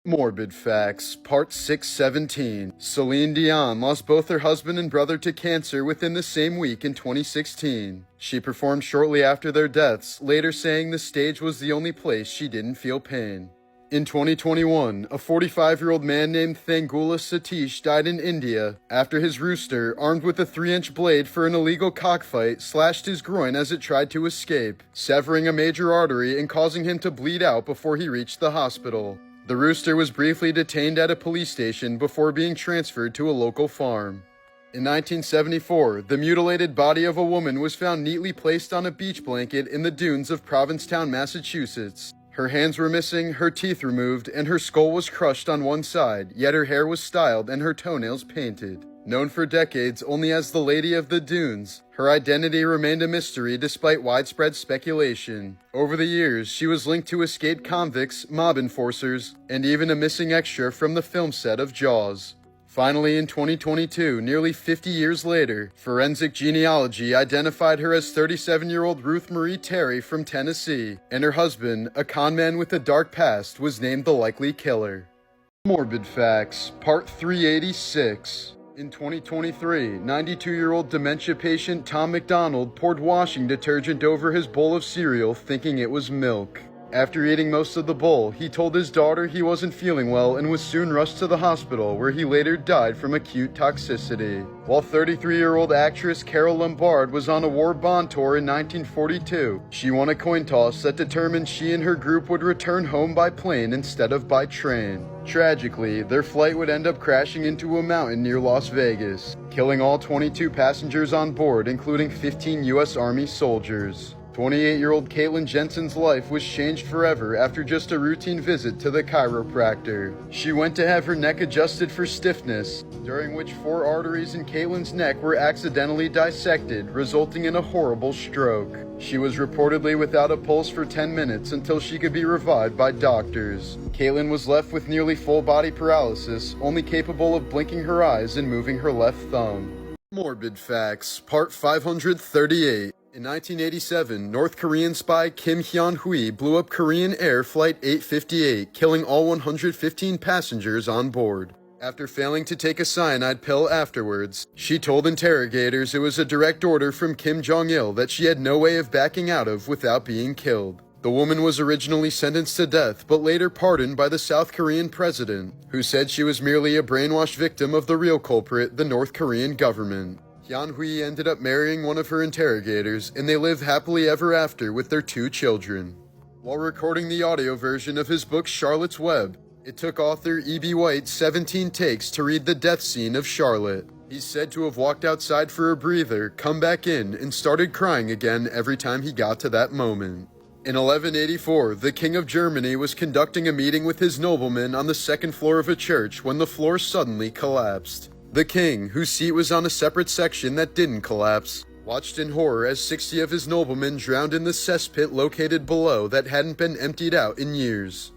Morbid Facts, Part 617. Celine Dion lost both her husband and brother to cancer within the same week in 2016. She performed shortly after their deaths, later saying the stage was the only place she didn't feel pain. In 2021, a 45-year-old man named Thangula Satish died in India after his rooster, armed with a 3-inch blade for an illegal cockfight, slashed his groin as it tried to escape, severing a major artery and causing him to bleed out before he reached the hospital. The rooster was briefly detained at a police station before being transferred to a local farm. In 1974, the mutilated body of a woman was found neatly placed on a beach blanket in the dunes of Provincetown, Massachusetts. Her hands were missing, her teeth removed, and her skull was crushed on one side, yet her hair was styled and her toenails painted. Known for decades only as the Lady of the Dunes, her identity remained a mystery despite widespread speculation. Over the years, she was linked to escaped convicts, mob enforcers, and even a missing extra from the film set of Jaws. Finally, in 2022, nearly 50 years later, forensic genealogy identified her as 37-year-old Ruth Marie Terry from Tennessee, and her husband, a conman with a dark past, was named the likely killer. Morbid Facts, Part 386. In 2023, 92-year-old dementia patient Tom McDonald poured washing detergent over his bowl of cereal thinking it was milk. After eating most of the bowl, he told his daughter he wasn't feeling well and was soon rushed to the hospital, where he later died from acute toxicity. While 33-year-old actress Carol Lombard was on a war bond tour in 1942, she won a coin toss that determined she and her group would return home by plane instead of by train. Tragically, their flight would end up crashing into a mountain near Las Vegas, killing all 22 passengers on board, including 15 U.S. Army soldiers. 28-year-old Caitlin Jensen's life was changed forever after just a routine visit to the chiropractor. She went to have her neck adjusted for stiffness, during which 4 arteries in Caitlin's neck were accidentally dissected, resulting in a horrible stroke. She was reportedly without a pulse for 10 minutes until she could be revived by doctors. Caitlin was left with nearly full-body paralysis, only capable of blinking her eyes and moving her left thumb. Morbid Facts, Part 538. In 1987, North Korean spy Kim Hyun-hui blew up Korean Air Flight 858, killing all 115 passengers on board. After failing to take a cyanide pill afterwards, she told interrogators it was a direct order from Kim Jong-il that she had no way of backing out of without being killed. The woman was originally sentenced to death, but later pardoned by the South Korean president, who said she was merely a brainwashed victim of the real culprit, the North Korean government. Hyun-hui ended up marrying one of her interrogators, and they live happily ever after with their 2 children. While recording the audio version of his book Charlotte's Web, it took author E.B. White 17 takes to read the death scene of Charlotte. He's said to have walked outside for a breather, come back in, and started crying again every time he got to that moment. In 1184, the King of Germany was conducting a meeting with his noblemen on the 2nd floor of a church when the floor suddenly collapsed. The king, whose seat was on a separate section that didn't collapse, watched in horror as 60 of his noblemen drowned in the cesspit located below that hadn't been emptied out in years.